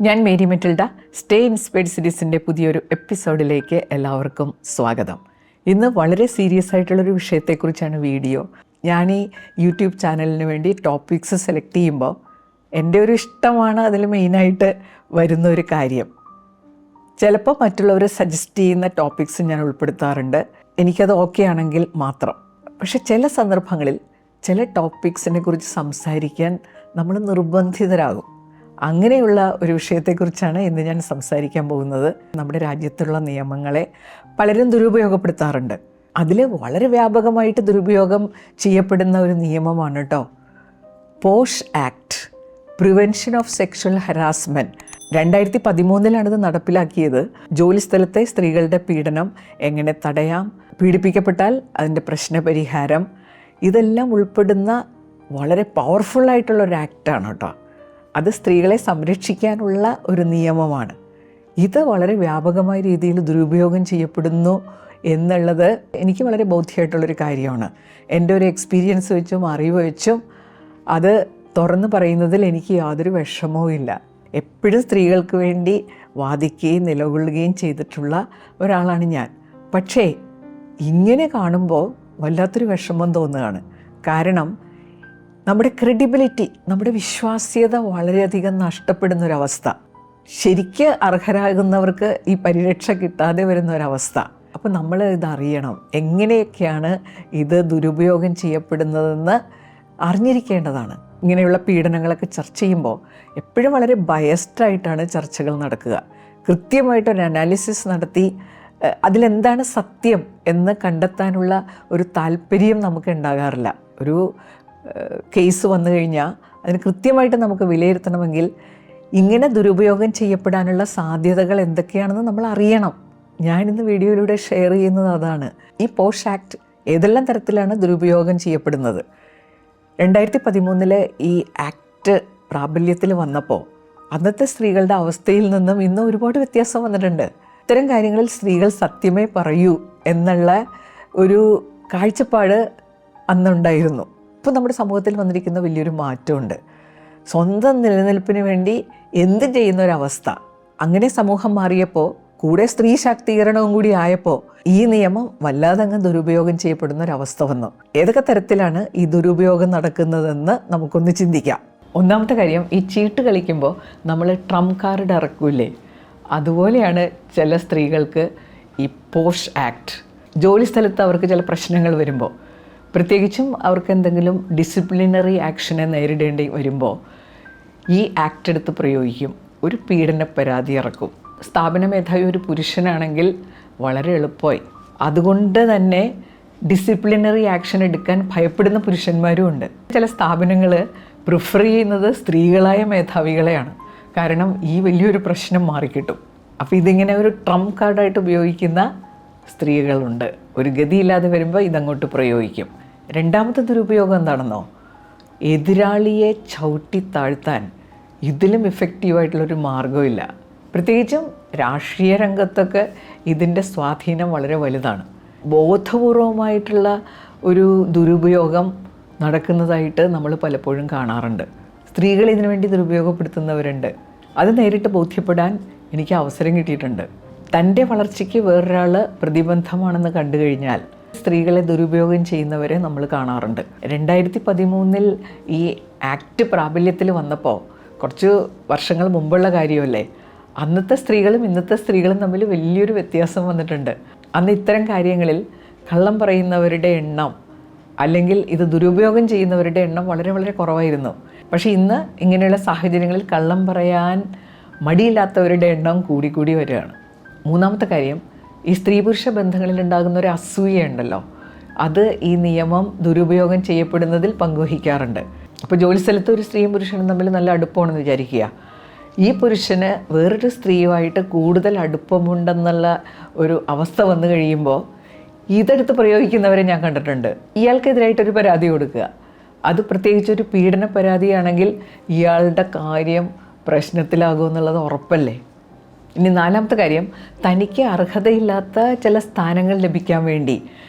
ഞാൻ Mary Metilda. Stay inspired സീരീസിൻ്റെ പുതിയൊരു എപ്പിസോഡിലേക്ക് എല്ലാവർക്കും സ്വാഗതം. ഇന്ന് വളരെ സീരിയസ് ആയിട്ടുള്ളൊരു വിഷയത്തെക്കുറിച്ചാണ് വീഡിയോ. ഞാൻ ഈ യൂട്യൂബ് ചാനലിന് വേണ്ടി ടോപ്പിക്സ് സെലക്ട് ചെയ്യുമ്പോൾ എൻ്റെ ഒരു ഇഷ്ടമാണ് അതിൽ മെയിനായിട്ട് വരുന്ന ഒരു കാര്യം. ചിലപ്പോൾ മറ്റുള്ളവർ സജസ്റ്റ് ചെയ്യുന്ന ടോപ്പിക്സ് ഞാൻ ഉൾപ്പെടുത്താറുണ്ട്, എനിക്കത് ഓക്കെ ആണെങ്കിൽ മാത്രം. പക്ഷെ ചില സന്ദർഭങ്ങളിൽ ചില ടോപ്പിക്സിനെ കുറിച്ച് സംസാരിക്കാൻ നമ്മൾ നിർബന്ധിതരാകും. അങ്ങനെയുള്ള ഒരു വിഷയത്തെക്കുറിച്ചാണ് ഇന്ന് ഞാൻ സംസാരിക്കാൻ പോകുന്നത്. നമ്മുടെ രാജ്യത്തുള്ള നിയമങ്ങളെ പലരും ദുരുപയോഗപ്പെടുത്താറുണ്ട്. അതിൽ വളരെ വ്യാപകമായിട്ട് ദുരുപയോഗം ചെയ്യപ്പെടുന്ന ഒരു നിയമമാണ് കേട്ടോ posh act, prevention of sexual harassment. 2013 ഇത് നടപ്പിലാക്കിയത്. ജോലിസ്ഥലത്തെ സ്ത്രീകളുടെ പീഡനം എങ്ങനെ തടയാം, പീഡിപ്പിക്കപ്പെട്ടാൽ അതിൻ്റെ പ്രശ്നപരിഹാരം, ഇതെല്ലാം ഉൾപ്പെടുന്ന വളരെ പവർഫുള്ളായിട്ടുള്ള ഒരു ആക്റ്റാണ് കേട്ടോ. അത് സ്ത്രീകളെ സംരക്ഷിക്കാനുള്ള ഒരു നിയമമാണ്. ഇത് വളരെ വ്യാപകമായ രീതിയിൽ ദുരുപയോഗം ചെയ്യപ്പെടുന്നു എന്നുള്ളത് എനിക്ക് വളരെ ബോധ്യമായിട്ടുള്ളൊരു കാര്യമാണ്. എൻ്റെ ഒരു എക്സ്പീരിയൻസ് വെച്ചും അറിവ് വെച്ചും അത് തുറന്ന് പറയുന്നതിൽ എനിക്ക് യാതൊരു വിഷമവും ഇല്ല. എപ്പോഴും സ്ത്രീകൾക്ക് വേണ്ടി വാദിക്കുകയും നിലകൊള്ളുകയും ചെയ്തിട്ടുള്ള ഒരാളാണ് ഞാൻ. പക്ഷേ ഇങ്ങനെ കാണുമ്പോൾ വല്ലാത്തൊരു വിഷമം തോന്നുകയാണ്. കാരണം നമ്മുടെ ക്രെഡിബിലിറ്റി, നമ്മുടെ വിശ്വാസ്യത വളരെയധികം നഷ്ടപ്പെടുന്നൊരവസ്ഥ, ശരിക്ക് അർഹരാകുന്നവർക്ക് ഈ പരിരക്ഷ കിട്ടാതെ വരുന്നൊരവസ്ഥ. അപ്പോൾ നമ്മൾ ഇതറിയണം, എങ്ങനെയൊക്കെയാണ് ഇത് ദുരുപയോഗം ചെയ്യപ്പെടുന്നതെന്ന് അറിഞ്ഞിരിക്കേണ്ടതാണ്. ഇങ്ങനെയുള്ള പീഡനങ്ങളൊക്കെ ചർച്ച ചെയ്യുമ്പോൾ എപ്പോഴും വളരെ ബയസ്ഡായിട്ടാണ് ചർച്ചകൾ നടക്കുക. കൃത്യമായിട്ടൊരു അനാലിസിസ് നടത്തി അതിലെന്താണ് സത്യം എന്ന് കണ്ടെത്താനുള്ള ഒരു താല്പര്യം നമുക്ക് ഉണ്ടാകാറില്ല. ഒരു കേസ് വന്നു കഴിഞ്ഞാൽ അതിന് കൃത്യമായിട്ട് നമുക്ക് വിലയിരുത്തണമെങ്കിൽ ഇങ്ങനെ ദുരുപയോഗം ചെയ്യപ്പെടാനുള്ള സാധ്യതകൾ എന്തൊക്കെയാണെന്ന് നമ്മൾ അറിയണം. ഞാനിന്ന് വീഡിയോയിലൂടെ ഷെയർ ചെയ്യുന്നത് അതാണ്. ഈ പോഷ് ആക്ട് ഏതെല്ലാം തരത്തിലാണ് ദുരുപയോഗം ചെയ്യപ്പെടുന്നത്. 2013 ഈ ആക്ട് പ്രാബല്യത്തിൽ വന്നപ്പോൾ അന്നത്തെ സ്ത്രീകളുടെ അവസ്ഥയിൽ നിന്നും ഇന്ന് ഒരുപാട് വ്യത്യാസം വന്നിട്ടുണ്ട്. ഇത്തരം കാര്യങ്ങളിൽ സ്ത്രീകൾ സത്യമേ പറയൂ എന്നുള്ള ഒരു കാഴ്ചപ്പാട് അന്നുണ്ടായിരുന്നു. ഇപ്പോൾ നമ്മുടെ സമൂഹത്തിൽ വന്നിരിക്കുന്ന വലിയൊരു മാറ്റമുണ്ട്. സ്വന്തം നിലനിൽപ്പിന് വേണ്ടി എന്ത് ചെയ്യുന്ന ഒരവസ്ഥ. അങ്ങനെ സമൂഹം മാറിയപ്പോൾ കൂടെ സ്ത്രീ ശാക്തീകരണവും കൂടി ആയപ്പോൾ ഈ നിയമം വല്ലാതെ അങ്ങ് ദുരുപയോഗം ചെയ്യപ്പെടുന്ന ഒരവസ്ഥ വന്നു. ഏതൊക്കെ തരത്തിലാണ് ഈ ദുരുപയോഗം നടക്കുന്നതെന്ന് നമുക്കൊന്ന് ചിന്തിക്കാം. ഒന്നാമത്തെ കാര്യം, ഈ ചീട്ട് കളിക്കുമ്പോൾ നമ്മൾ ട്രംപ് കാർഡ് ഇറക്കൂലേ, അതുപോലെയാണ് ചില സ്ത്രീകൾക്ക് ഈ പോഷ് ആക്ട്. ജോലി സ്ഥലത്ത് അവർക്ക് ചില പ്രശ്നങ്ങൾ വരുമ്പോൾ, പ്രത്യേകിച്ചും അവർക്ക് എന്തെങ്കിലും ഡിസിപ്ലിനറി ആക്ഷനെ നേരിടേണ്ടി വരുമ്പോൾ ഈ ആക്ട് എടുത്ത് പ്രയോഗിക്കും. ഒരു പീഡന പരാതി ഇറക്കും. സ്ഥാപന മേധാവി ഒരു പുരുഷനാണെങ്കിൽ വളരെ എളുപ്പമായി. അതുകൊണ്ട് തന്നെ ഡിസിപ്ലിനറി ആക്ഷൻ എടുക്കാൻ ഭയപ്പെടുന്ന പുരുഷന്മാരും ഉണ്ട്. ചില സ്ഥാപനങ്ങൾ പ്രിഫർ ചെയ്യുന്നത് സ്ത്രീകളായ മേധാവികളെയാണ്. കാരണം ഈ വലിയൊരു പ്രശ്നം മാറിക്കിട്ടും. അപ്പോൾ ഇതിങ്ങനെ ഒരു ട്രംപ് കാർഡായിട്ട് ഉപയോഗിക്കുന്ന സ്ത്രീകളുണ്ട്. ഒരു ഗതിയില്ലാതെ വരുമ്പോൾ ഇതങ്ങോട്ട് പ്രയോഗിക്കും. രണ്ടാമത്തെ ദുരുപയോഗം എന്താണെന്നോ, എതിരാളിയെ ചവിട്ടി താഴ്ത്താൻ ഇതിലും ഇഫക്റ്റീവായിട്ടുള്ളൊരു മാർഗ്ഗമില്ല. പ്രത്യേകിച്ചും രാഷ്ട്രീയ രംഗത്തൊക്കെ ഇതിൻ്റെ സ്വാധീനം വളരെ വലുതാണ്. ബോധപൂർവമായിട്ടുള്ള ഒരു ദുരുപയോഗം നടക്കുന്നതായിട്ട് നമ്മൾ പലപ്പോഴും കാണാറുണ്ട്. സ്ത്രീകൾ ഇതിനു വേണ്ടി ദുരുപയോഗപ്പെടുത്തുന്നവരുണ്ട്. അത് നേരിട്ട് ബോധ്യപ്പെടാൻ എനിക്ക് അവസരം കിട്ടിയിട്ടുണ്ട്. തൻ്റെ വളർച്ചയ്ക്ക് വേറൊരാൾ പ്രതിബന്ധമാണെന്ന് കണ്ടു കഴിഞ്ഞാൽ സ്ത്രീകളെ ദുരുപയോഗം ചെയ്യുന്നവരെ നമ്മൾ കാണാറുണ്ട്. 2013 ഈ ആക്ട് പ്രാബല്യത്തിൽ വന്നപ്പോൾ, കുറച്ച് വർഷങ്ങൾ മുമ്പുള്ള കാര്യമല്ലേ, അന്നത്തെ സ്ത്രീകളും ഇന്നത്തെ സ്ത്രീകളും തമ്മിൽ വലിയൊരു വ്യത്യാസം വന്നിട്ടുണ്ട്. അന്ന് ഇത്തരം കാര്യങ്ങളിൽ കള്ളം പറയുന്നവരുടെ എണ്ണം അല്ലെങ്കിൽ ഇത് ദുരുപയോഗം ചെയ്യുന്നവരുടെ എണ്ണം വളരെ വളരെ കുറവായിരുന്നു. പക്ഷേ ഇന്ന് ഇങ്ങനെയുള്ള സാഹചര്യങ്ങളിൽ കള്ളം പറയാൻ മടിയില്ലാത്തവരുടെ എണ്ണം കൂടി വരികയാണ്. മൂന്നാമത്തെ കാര്യം, ഈ സ്ത്രീ പുരുഷ ബന്ധങ്ങളിൽ ഉണ്ടാകുന്ന ഒരു അസൂയുണ്ടല്ലോ, അത് ഈ നിയമം ദുരുപയോഗം ചെയ്യപ്പെടുന്നതിൽ പങ്കുവഹിക്കാറുണ്ട്. അപ്പോൾ ജോലിസ്ഥലത്ത് ഒരു സ്ത്രീയും പുരുഷനും തമ്മിൽ നല്ല അടുപ്പമാണെന്ന് വിചാരിക്കുക. ഈ പുരുഷന് വേറൊരു സ്ത്രീയുമായിട്ട് കൂടുതൽ അടുപ്പമുണ്ടെന്നുള്ള ഒരു അവസ്ഥ വന്നു കഴിയുമ്പോൾ ഇതെടുത്ത് പ്രയോഗിക്കുന്നവരെ ഞാൻ കണ്ടിട്ടുണ്ട്. ഇയാൾക്കെതിരായിട്ടൊരു പരാതി കൊടുക്കുക. അത് പ്രത്യേകിച്ചൊരു പീഡന പരാതിയാണെങ്കിൽ ഇയാളുടെ കാര്യം പ്രശ്നത്തിലാകുമെന്നുള്ളത് ഉറപ്പല്ലേ. ഇനി നാലാമത്തെ കാര്യം, തനിക്ക് അർഹതയില്ലാത്ത ചില സ്ഥാനങ്ങൾ ലഭിക്കാൻ വേണ്ടി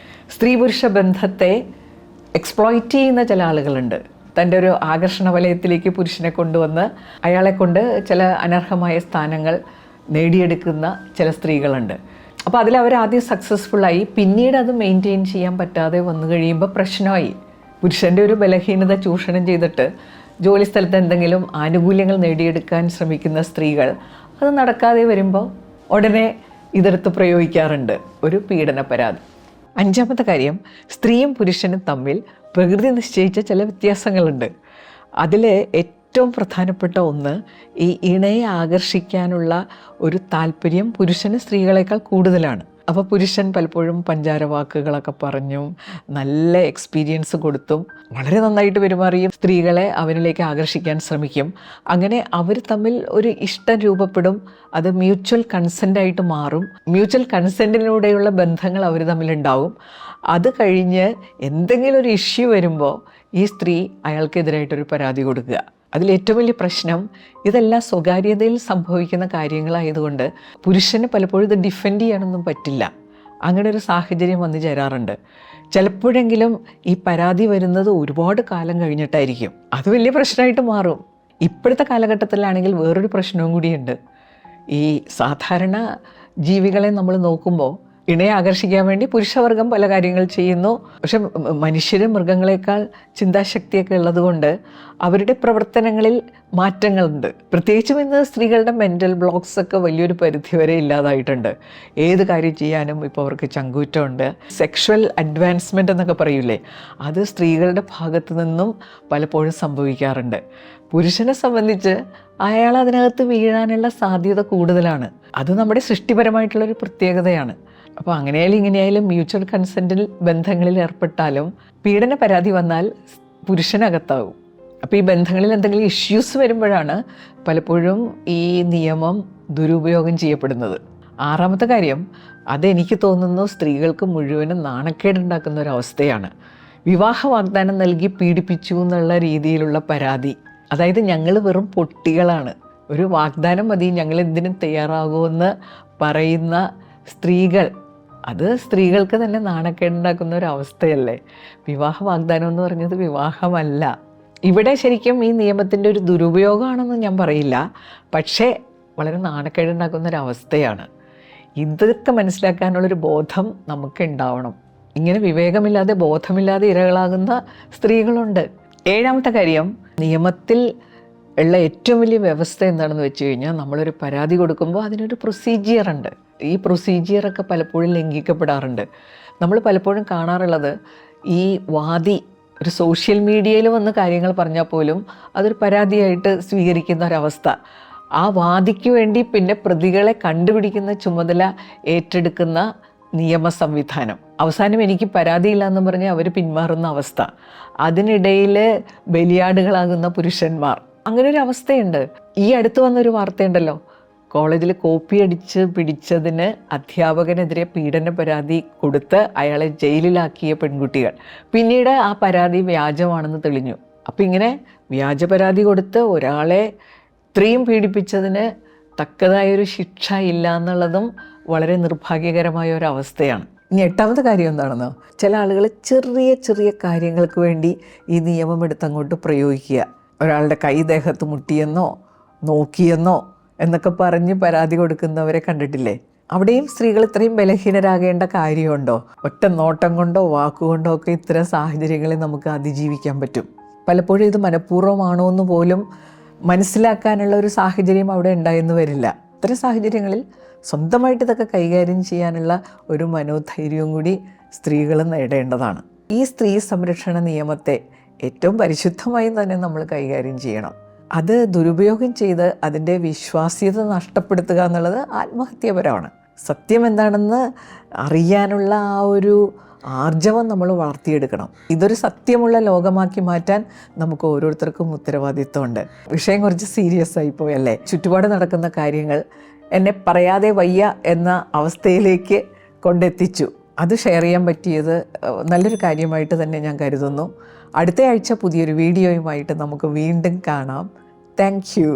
സ്ത്രീ പുരുഷ ബന്ധത്തെ എക്സ്പ്ലോയിറ്റ് ചെയ്യുന്ന ചില ആളുകളുണ്ട്. തൻ്റെ ഒരു ആകർഷണ വലയത്തിലേക്ക് പുരുഷനെ കൊണ്ടുവന്ന് അയാളെ കൊണ്ട് ചില അനർഹമായ സ്ഥാനങ്ങൾ നേടിയെടുക്കുന്ന ചില സ്ത്രീകളുണ്ട്. അപ്പോൾ അതിലവർ ആദ്യം സക്സസ്ഫുള്ളായി, പിന്നീട് അത് മെയിൻറ്റെയിൻ ചെയ്യാൻ പറ്റാതെ വന്നു കഴിയുമ്പോൾ പ്രശ്നമായി. പുരുഷൻ്റെ ഒരു ബലഹീനത ചൂഷണം ചെയ്തിട്ട് ജോലി സ്ഥലത്ത് എന്തെങ്കിലും ആനുകൂല്യങ്ങൾ നേടിയെടുക്കാൻ ശ്രമിക്കുന്ന സ്ത്രീകൾ അത് നടക്കാതെ വരുമ്പോൾ ഉടനെ ഇതെടുത്ത് പ്രയോഗിക്കാറുണ്ട്, ഒരു പീഡന പരാതി. 5ാമത്തെ കാര്യം, സ്ത്രീയും പുരുഷനും തമ്മിൽ പ്രകൃതി നിശ്ചയിച്ച ചില വ്യത്യാസങ്ങളുണ്ട്. അതിൽ ഏറ്റവും പ്രധാനപ്പെട്ട ഒന്ന്, ഈ ഇണയെ ആകർഷിക്കാനുള്ള ഒരു താല്പര്യം പുരുഷന് സ്ത്രീകളെക്കാൾ കൂടുതലാണ്. അപ്പോൾ പുരുഷൻ പലപ്പോഴും പഞ്ചാര വാക്കുകളൊക്കെ പറഞ്ഞും നല്ല എക്സ്പീരിയൻസ് കൊടുത്തും വളരെ നന്നായിട്ട് പെരുമാറിയും സ്ത്രീകളെ അവനിലേക്ക് ആകർഷിക്കാൻ ശ്രമിക്കും. അങ്ങനെ അവർ തമ്മിൽ ഒരു ഇഷ്ടം രൂപപ്പെടും. അത് മ്യൂച്വൽ കൺസെൻ്റായിട്ട് മാറും. മ്യൂച്വൽ കൺസെൻറ്റിലൂടെയുള്ള ബന്ധങ്ങൾ അവർ തമ്മിലുണ്ടാവും. അത് കഴിഞ്ഞ് എന്തെങ്കിലും ഒരു ഇഷ്യൂ വരുമ്പോൾ ഈ സ്ത്രീ അയാൾക്കെതിരായിട്ടൊരു പരാതി കൊടുക്കുക. അതിലേറ്റവും വലിയ പ്രശ്നം, ഇതെല്ലാം സ്വകാര്യതയിൽ സംഭവിക്കുന്ന കാര്യങ്ങളായതുകൊണ്ട് പുരുഷന് പലപ്പോഴും ഇത് ഡിഫെൻഡ് ചെയ്യാനൊന്നും പറ്റില്ല. അങ്ങനെ ഒരു സാഹചര്യം വന്നു ചേരാറുണ്ട്. ചിലപ്പോഴെങ്കിലും ഈ പരാതി വരുന്നത് ഒരുപാട് കാലം കഴിഞ്ഞിട്ടായിരിക്കും. അത് വലിയ പ്രശ്നമായിട്ട് മാറും. ഇപ്പോഴത്തെ കാലഘട്ടത്തിലാണെങ്കിൽ വേറൊരു പ്രശ്നവും കൂടിയുണ്ട്. ഈ സാധാരണ ജീവികളെ നമ്മൾ നോക്കുമ്പോൾ ഇണയെ ആകർഷിക്കാൻ വേണ്ടി പുരുഷവർഗം പല കാര്യങ്ങൾ ചെയ്യുന്നു. പക്ഷെ മനുഷ്യരും മൃഗങ്ങളെക്കാൾ ചിന്താശക്തിയൊക്കെ ഉള്ളതുകൊണ്ട് അവരുടെ പ്രവർത്തനങ്ങളിൽ മാറ്റങ്ങളുണ്ട്. പ്രത്യേകിച്ചും ഇന്ന് സ്ത്രീകളുടെ മെൻ്റൽ ബ്ലോക്സ് ഒക്കെ വലിയൊരു പരിധിവരെ ഇല്ലാതായിട്ടുണ്ട്. ഏത് കാര്യം ചെയ്യാനും ഇപ്പോൾ അവർക്ക് ചങ്കൂറ്റമുണ്ട്. സെക്ഷുവൽ അഡ്വാൻസ്മെൻ്റ് എന്നൊക്കെ പറയൂലേ, അത് സ്ത്രീകളുടെ ഭാഗത്തു നിന്നും പലപ്പോഴും സംഭവിക്കാറുണ്ട്. പുരുഷനെ സംബന്ധിച്ച് അയാൾ അതിനകത്ത് വീഴാനുള്ള സാധ്യത കൂടുതലാണ്. അത് നമ്മുടെ സൃഷ്ടിപരമായിട്ടുള്ളൊരു പ്രത്യേകതയാണ്. അപ്പോൾ അങ്ങനെയായാലും ഇങ്ങനെയായാലും മ്യൂച്വൽ കൺസെൻറ്റിൽ ബന്ധങ്ങളിൽ ഏർപ്പെട്ടാലും പീഡന പരാതി വന്നാൽ പുരുഷനകത്താവും. അപ്പോൾ ഈ ബന്ധങ്ങളിൽ എന്തെങ്കിലും ഇഷ്യൂസ് വരുമ്പോഴാണ് പലപ്പോഴും ഈ നിയമം ദുരുപയോഗം ചെയ്യപ്പെടുന്നത്. 6ാമത്തെ കാര്യം, അതെനിക്ക് തോന്നുന്നു സ്ത്രീകൾക്ക് മുഴുവനും നാണക്കേടുണ്ടാക്കുന്ന ഒരവസ്ഥയാണ്. വിവാഹ വാഗ്ദാനം നൽകി പീഡിപ്പിച്ചു എന്നുള്ള രീതിയിലുള്ള പരാതി. അതായത് ഞങ്ങൾ വെറും പൊട്ടികളാണ്, ഒരു വാഗ്ദാനം മതി, ഞങ്ങൾ എന്തിനും തയ്യാറാകുമെന്ന് പറയുന്ന സ്ത്രീകൾ, അത് സ്ത്രീകൾക്ക് തന്നെ നാണക്കേടുണ്ടാക്കുന്ന ഒരു അവസ്ഥയല്ലേ. വിവാഹ വാഗ്ദാനം എന്ന് പറഞ്ഞത് വിവാഹമല്ല. ഇവിടെ ശരിക്കും ഈ നിയമത്തിൻ്റെ ഒരു ദുരുപയോഗമാണെന്ന് ഞാൻ പറയില്ല, പക്ഷേ വളരെ നാണക്കേടുണ്ടാക്കുന്ന ഒരവസ്ഥയാണ്. ഇതൊക്കെ മനസ്സിലാക്കാനുള്ളൊരു ബോധം നമുക്ക് ഉണ്ടാവണം. ഇങ്ങനെ വിവേകമില്ലാതെ ബോധമില്ലാതെ ഇരകളാകുന്ന സ്ത്രീകളുണ്ട്. 7ാമത്തെ കാര്യം, നിയമത്തിൽ ഉള്ള ഏറ്റവും വലിയ വ്യവസ്ഥ എന്താണെന്ന് വെച്ച് കഴിഞ്ഞാൽ, നമ്മളൊരു പരാതി കൊടുക്കുമ്പോൾ അതിനൊരു പ്രൊസീജിയറുണ്ട്. ഈ പ്രൊസീജിയറൊക്കെ പലപ്പോഴും ലംഘിക്കപ്പെടാറുണ്ട്. നമ്മൾ പലപ്പോഴും കാണാറുള്ളത്, ഈ വാദി ഒരു സോഷ്യൽ മീഡിയയിൽ വന്ന് കാര്യങ്ങൾ പറഞ്ഞാൽ പോലും അതൊരു പരാതിയായിട്ട് സ്വീകരിക്കുന്ന ഒരവസ്ഥ. ആ വാദിക്ക് വേണ്ടി പിന്നെ പ്രതികളെ കണ്ടുപിടിക്കുന്ന ചുമതല ഏറ്റെടുക്കുന്ന നിയമ സംവിധാനം. അവസാനം എനിക്ക് പരാതിയില്ല എന്ന് പറഞ്ഞ് അവർ പിന്മാറുന്ന അവസ്ഥ. അതിനിടയിൽ ബലിയാടുകളാകുന്ന പുരുഷന്മാർ, അങ്ങനെ ഒരു അവസ്ഥയുണ്ട്. ഈ അടുത്ത് വന്നൊരു വാർത്തയുണ്ടല്ലോ, കോളേജിൽ കോപ്പി അടിച്ച് പിടിച്ചതിന് അധ്യാപകനെതിരെ പീഡന പരാതി കൊടുത്ത് അയാളെ ജയിലിലാക്കിയ പെൺകുട്ടികൾ. പിന്നീട് ആ പരാതി വ്യാജമാണെന്ന് തെളിഞ്ഞു. അപ്പം ഇങ്ങനെ വ്യാജ പരാതി കൊടുത്ത് ഒരാളെ ഇത്രയും പീഡിപ്പിച്ചതിന് തക്കതായൊരു ശിക്ഷ ഇല്ല എന്നുള്ളതും വളരെ നിർഭാഗ്യകരമായ ഒരു അവസ്ഥയാണ്. ഇനി 8ാമത്തെ കാര്യം എന്താണെന്നോ, ചില ആളുകൾ ചെറിയ ചെറിയ കാര്യങ്ങൾക്ക് വേണ്ടി ഈ നിയമം എടുത്തങ്ങോട്ട് പ്രയോഗിക്കുക. ഒരാളുടെ കൈ ദേഹത്ത് മുട്ടിയെന്നോ നോക്കിയെന്നോ എന്നൊക്കെ പറഞ്ഞ് പരാതി കൊടുക്കുന്നവരെ കണ്ടിട്ടില്ലേ? അവിടെയും സ്ത്രീകൾ ഇത്രയും ബലഹീനരാകേണ്ട കാര്യമുണ്ടോ? ഒറ്റ നോട്ടം കൊണ്ടോ വാക്കുകൊണ്ടോ ഒക്കെ ഇത്തരം സാഹചര്യങ്ങളെ നമുക്ക് അതിജീവിക്കാൻ പറ്റും. പലപ്പോഴും ഇത് മനഃപൂർവ്വമാണോ എന്ന് പോലും മനസ്സിലാക്കാനുള്ള ഒരു സാഹചര്യം അവിടെ ഉണ്ടായെന്ന് വരില്ല. ഇത്തരം സാഹചര്യങ്ങളിൽ സ്വന്തമായിട്ട് ഇതൊക്കെ കൈകാര്യം ചെയ്യാനുള്ള ഒരു മനോധൈര്യവും കൂടി സ്ത്രീകൾ നേടേണ്ടതാണ്. ഈ സ്ത്രീ സംരക്ഷണ നിയമത്തെ ഏറ്റവും പരിശുദ്ധമായി തന്നെ നമ്മൾ കൈകാര്യം ചെയ്യണം. അത് ദുരുപയോഗം ചെയ്ത് അതിൻ്റെ വിശ്വാസ്യത നഷ്ടപ്പെടുത്തുക എന്നുള്ളത് ആത്മഹത്യാപരമാണ്. സത്യം എന്താണെന്ന് അറിയാനുള്ള ആ ഒരു ആർജവം നമ്മൾ വളർത്തിയെടുക്കണം. ഇതൊരു സത്യമുള്ള ലോകമാക്കി മാറ്റാൻ നമുക്ക് ഓരോരുത്തർക്കും ഉത്തരവാദിത്വമുണ്ട്. വിഷയം കുറച്ച് സീരിയസ് ആയിപ്പോയല്ലേ. ചുറ്റുപാട് നടക്കുന്ന കാര്യങ്ങൾ എന്നെ പറയാതെ വയ്യ എന്ന അവസ്ഥയിലേക്ക് കൊണ്ടെത്തിച്ചു. അത് ഷെയർ ചെയ്യാൻ പറ്റിയത് നല്ലൊരു കാര്യമായിട്ട് തന്നെ ഞാൻ കരുതുന്നു. അടുത്ത ആഴ്ച പുതിയൊരു വീഡിയോയുമായിട്ട് നമുക്ക് വീണ്ടും കാണാം. Thank you.